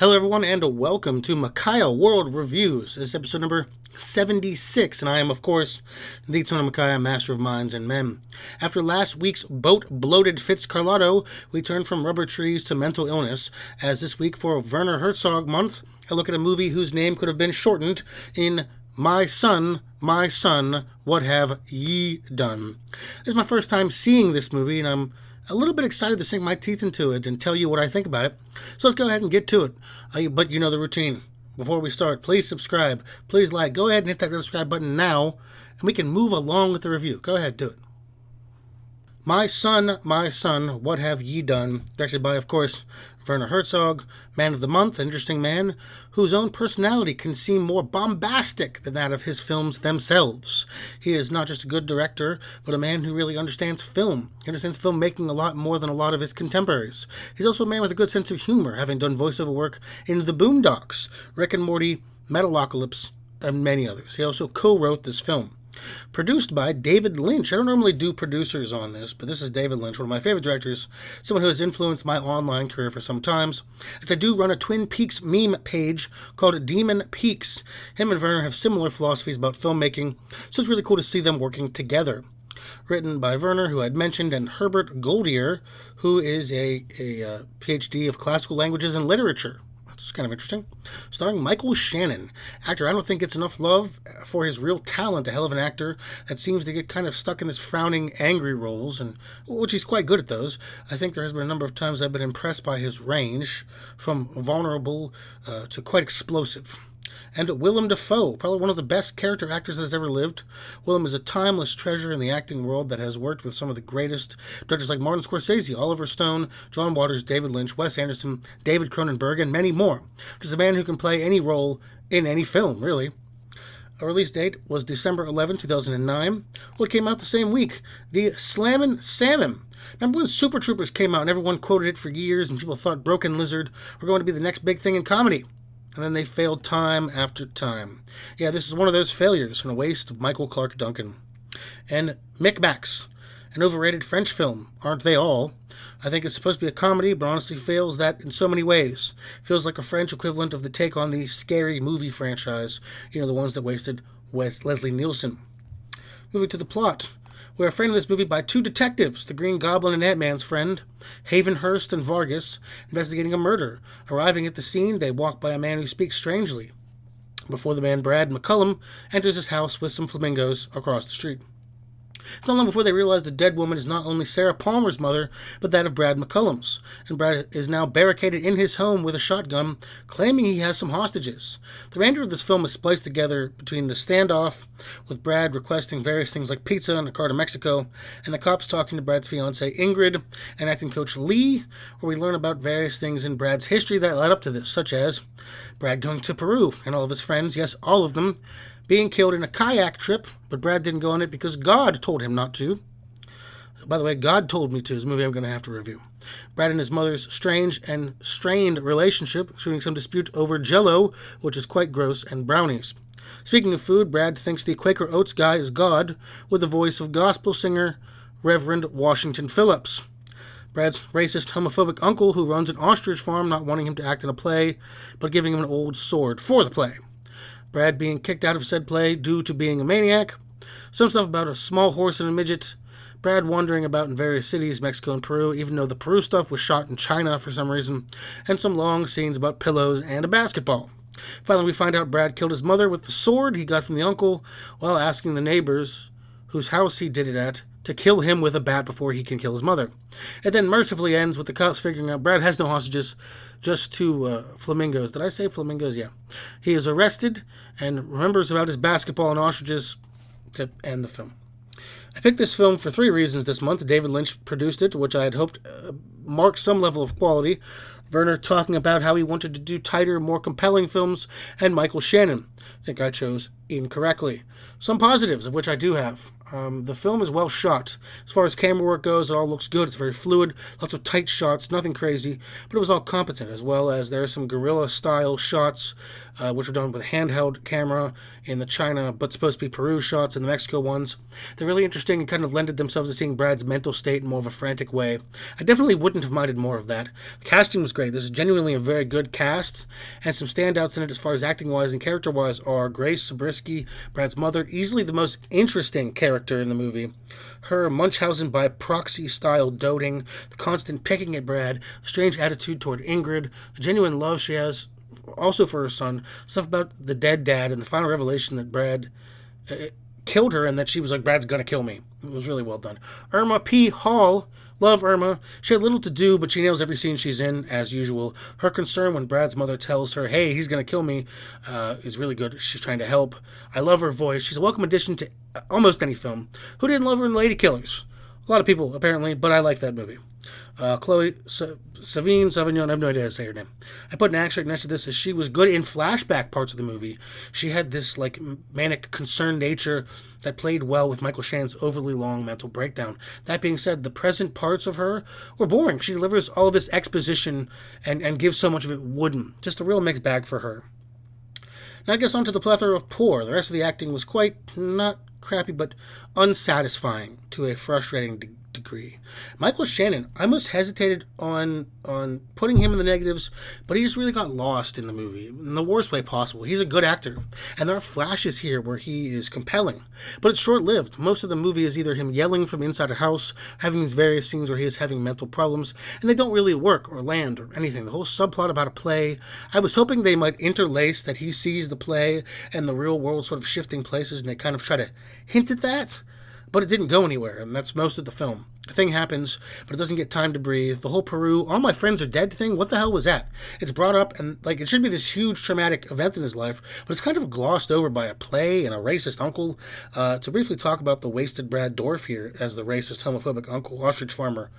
Hello everyone and welcome to Makai-World Reviews. This is episode number 76, and I am, of course, the son of Makai, master of minds and men. After last week's boat-bloated Fitzcarraldo, we turn from rubber trees to mental illness, as this week for Werner Herzog month, I look at a movie whose name could have been shortened in my son, what have ye done? This is my first time seeing this movie, and I'm a little bit excited to sink my teeth into it and tell you what I think about it. So let's go ahead and get to it. But you know the routine. Before we start, please subscribe. Please like. Go ahead and hit that subscribe button now, and we can move along with the review. Go ahead, do it. My son, what have ye done? Directed by, of course, Werner Herzog, man of the month, an interesting man whose own personality can seem more bombastic than that of his films themselves. He is not just a good director, but a man who really understands film. He understands filmmaking a lot more than a lot of his contemporaries. He's also a man with a good sense of humor, having done voiceover work in The Boondocks, Rick and Morty, Metalocalypse, and many others. He also co-wrote this film. Produced by David Lynch. I don't normally do producers on this, but this is David Lynch, one of my favorite directors, someone who has influenced my online career for some times, as I do run a Twin Peaks meme page called Demon Peaks. Him and Werner have similar philosophies about filmmaking, so it's really cool to see them working together. Written by Werner, who I'd mentioned, and Herbert Goldier, who is a PhD of classical languages and literature. It's kind of interesting. Starring Michael Shannon, actor I don't think gets enough love for his real talent, a hell of an actor that seems to get kind of stuck in this frowning, angry roles, and which he's quite good at those. I think there has been a number of times I've been impressed by his range, from vulnerable to quite explosive. And Willem Dafoe, probably one of the best character actors that has ever lived. Willem is a timeless treasure in the acting world that has worked with some of the greatest directors like Martin Scorsese, Oliver Stone, John Waters, David Lynch, Wes Anderson, David Cronenberg, and many more. Just a man who can play any role in any film, really. A release date was December 11, 2009. Well, it came out the same week. The Slammin' Salmon. Remember when Super Troopers came out and everyone quoted it for years and people thought Broken Lizard were going to be the next big thing in comedy? And then they failed time after time. Yeah, this is one of those failures and a waste of Michael Clark Duncan. And Micmacs, an overrated French film. Aren't they all? I think it's supposed to be a comedy, but honestly fails that in so many ways. Feels like a French equivalent of the take on the Scary Movie franchise. You know, the ones that wasted Leslie Nielsen. Moving to the plot. We're framed in this movie by two detectives, the Green Goblin and Ant-Man's friend, Havenhurst and Vargas, investigating a murder. Arriving at the scene, they walk by a man who speaks strangely, before the man Brad McCullum enters his house with some flamingos across the street. It's not long before they realize the dead woman is not only Sarah Palmer's mother, but that of Brad McCullum's, and Brad is now barricaded in his home with a shotgun, claiming he has some hostages. The remainder of this film is spliced together between the standoff, with Brad requesting various things like pizza and a car to Mexico, and the cops talking to Brad's fiancée Ingrid and acting coach Lee, where we learn about various things in Brad's history that led up to this, such as Brad going to Peru and all of his friends, yes, all of them, being killed in a kayak trip, but Brad didn't go on it because God told him not to. By the way, God Told Me To is a movie I'm going to have to review. Brad and his mother's strange and strained relationship, including some dispute over Jell-O, which is quite gross, and brownies. Speaking of food, Brad thinks the Quaker Oats guy is God, with the voice of gospel singer Reverend Washington Phillips. Brad's racist, homophobic uncle who runs an ostrich farm, not wanting him to act in a play, but giving him an old sword for the play. Brad being kicked out of said play due to being a maniac. Some stuff about a small horse and a midget. Brad wandering about in various cities, Mexico and Peru, even though the Peru stuff was shot in China for some reason. And some long scenes about pillows and a basketball. Finally, we find out Brad killed his mother with the sword he got from the uncle while asking the neighbors whose house he did it at to kill him with a bat before he can kill his mother. It then mercifully ends with the cops figuring out Brad has no hostages, just two flamingos. Did I say flamingos? Yeah. He is arrested and remembers about his basketball and ostriches to end the film. I picked this film for three reasons this month. David Lynch produced it, which I had hoped marked some level of quality. Werner talking about how he wanted to do tighter, more compelling films, and Michael Shannon. I think I chose incorrectly. Some positives, of which I do have. The film is well shot. As far as camera work goes, it all looks good. It's very fluid, lots of tight shots, nothing crazy, but it was all competent, as well as there are some guerrilla-style shots which were done with handheld camera in the China but supposed to be Peru shots and the Mexico ones. They're really interesting and kind of lended themselves to seeing Brad's mental state in more of a frantic way. I definitely wouldn't have minded more of that. The casting was great. This is genuinely a very good cast, and some standouts in it as far as acting-wise and character-wise are Grace Zabriskie, Brad's mother, easily the most interesting character in the movie. Her Munchausen by proxy style doting, the constant picking at Brad, the strange attitude toward Ingrid, the genuine love she has also for her son, stuff about the dead dad, and the final revelation that Brad killed her and that she was like, Brad's gonna kill me. It was really well done. Irma P. Hall. Love Irma. She had little to do, but she nails every scene she's in, as usual. Her concern when Brad's mother tells her, hey, he's going to kill me, is really good. She's trying to help. I love her voice. She's a welcome addition to almost any film. Who didn't love her in Lady Killers? A lot of people, apparently, but I like that movie. Chloe Savignon, I have no idea how to say her name. I put an asterisk next to this as she was good in flashback parts of the movie. She had this like manic, concerned nature that played well with Michael Shannon's overly long mental breakdown. That being said, the present parts of her were boring. She delivers all this exposition and gives so much of it wooden. Just a real mixed bag for her. Now I guess on to the plethora of poor. The rest of the acting was quite, not crappy, but unsatisfying to a frustrating degree. Michael Shannon, I almost hesitated on putting him in the negatives, but he just really got lost in the movie in the worst way possible. He's a good actor, and there are flashes here where he is compelling, but it's short-lived. Most of the movie is either him yelling from inside a house, having these various scenes where he is having mental problems, and they don't really work or land or anything. The whole subplot about a play, I was hoping they might interlace that he sees the play and the real world sort of shifting places, and they kind of try to hint at that, but it didn't go anywhere, and that's most of the film. A thing happens, but it doesn't get time to breathe. The whole Peru, all my friends are dead thing, what the hell was that? It's brought up, and like it should be this huge traumatic event in his life, but it's kind of glossed over by a play and a racist uncle. To briefly talk about the wasted Brad Dorff here as the racist, homophobic uncle, ostrich farmer.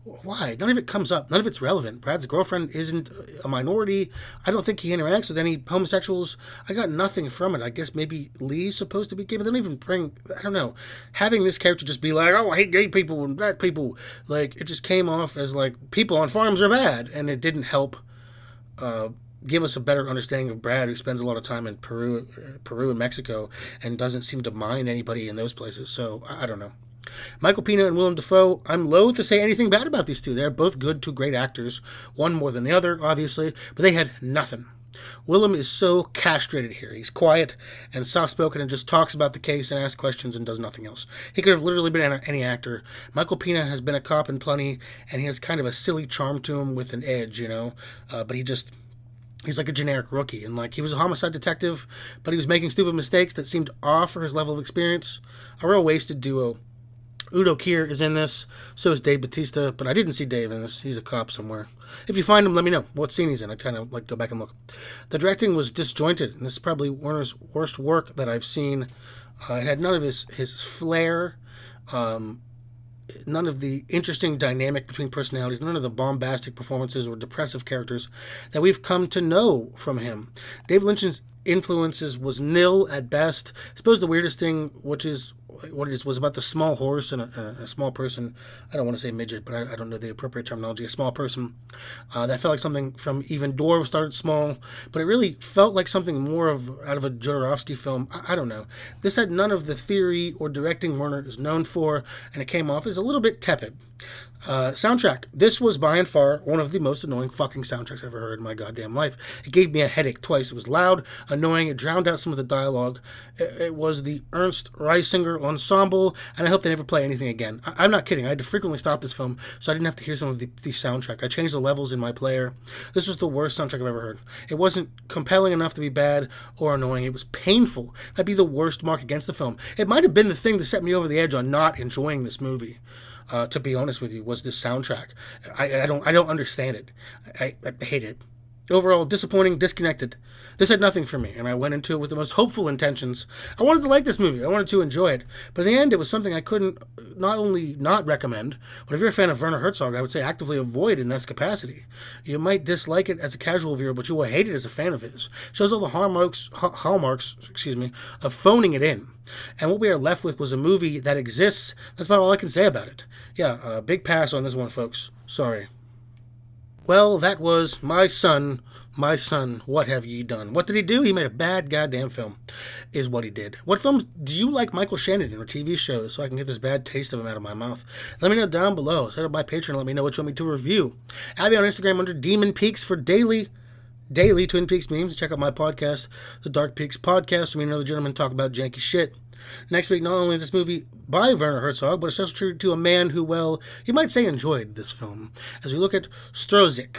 Why? None of it comes up. None of it's relevant. Brad's girlfriend isn't a minority. I don't think he interacts with any homosexuals. I got nothing from it. I guess maybe Lee's supposed to be gay, but they don't even bring, I don't know, having this character just be like, oh, I hate gay people and black people, like, it just came off as like, people on farms are bad, and it didn't help give us a better understanding of Brad, who spends a lot of time in Peru and Mexico, and doesn't seem to mind anybody in those places, so I don't know. Michael Pena and Willem Dafoe, I'm loath to say anything bad about these two. They're both good to great actors, one more than the other, obviously, but they had nothing. Willem is so castrated here. He's quiet and soft-spoken and just talks about the case and asks questions and does nothing else. He could have literally been any actor. Michael Pena has been a cop in plenty, and he has kind of a silly charm to him with an edge, but he's like a generic rookie, and like he was a homicide detective, but he was making stupid mistakes that seemed off for his level of experience. A real wasted duo. Udo Kier is in this, so is Dave Bautista, but I didn't see Dave in this. He's a cop somewhere. If you find him, let me know what scene he's in. I'd kind of like to go back and look. The directing was disjointed, and this is probably Werner's worst work that I've seen. It had none of his flair, none of the interesting dynamic between personalities, none of the bombastic performances or depressive characters that we've come to know from him. Dave Lynch's influences was nil at best. I suppose the weirdest thing, which is what it is, was about the small horse and a small person. I don't want to say midget, but I don't know the appropriate terminology. A small person. That felt like something from Even Dwarves started small, but it really felt like something more out of a Jodorowsky film. I don't know. This had none of the theory or directing Werner is known for, and it came off as a little bit tepid. Soundtrack. This was by and far one of the most annoying fucking soundtracks I've ever heard in my goddamn life. It gave me a headache twice. It was loud, annoying, it drowned out some of the dialogue. It was the Ernst Reisinger ensemble, and I hope they never play anything again. I'm not kidding. I had to frequently stop this film so I didn't have to hear some of the soundtrack. I changed the levels in my player. This was the worst soundtrack I've ever heard. It wasn't compelling enough to be bad or annoying. It was painful. That'd be the worst mark against the film. It might have been the thing that set me over the edge on not enjoying this movie. To be honest with you, was this soundtrack. I don't understand it. I hate it. Overall, disappointing, disconnected. This had nothing for me, and I went into it with the most hopeful intentions. I wanted to like this movie. I wanted to enjoy it. But in the end, it was something I couldn't not only not recommend, but if you're a fan of Werner Herzog, I would say actively avoid in this capacity. You might dislike it as a casual viewer, but you will hate it as a fan of his. It shows all the hallmarks, of phoning it in. And what we are left with was a movie that exists. That's about all I can say about it. Yeah, big pass on this one, folks. Sorry. Well, that was My Son, What Have Ye Done? What did he do? He made a bad goddamn film, is what he did. What films do you like Michael Shannon in, or TV shows, so I can get this bad taste of him out of my mouth? Let me know down below. Set up my Patreon and let me know what you want me to review. Add me on Instagram under Demon Peaks for daily Twin Peaks memes. Check out my podcast, The Dark Peaks Podcast, where me and another gentleman talk about janky shit. Next week, not only is this movie by Werner Herzog, but a special tribute to a man who, well, you might say enjoyed this film, as we look at Strozik.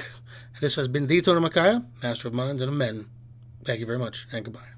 This has been the Tony Makai, Master of Minds and of Men. Thank you very much, and goodbye.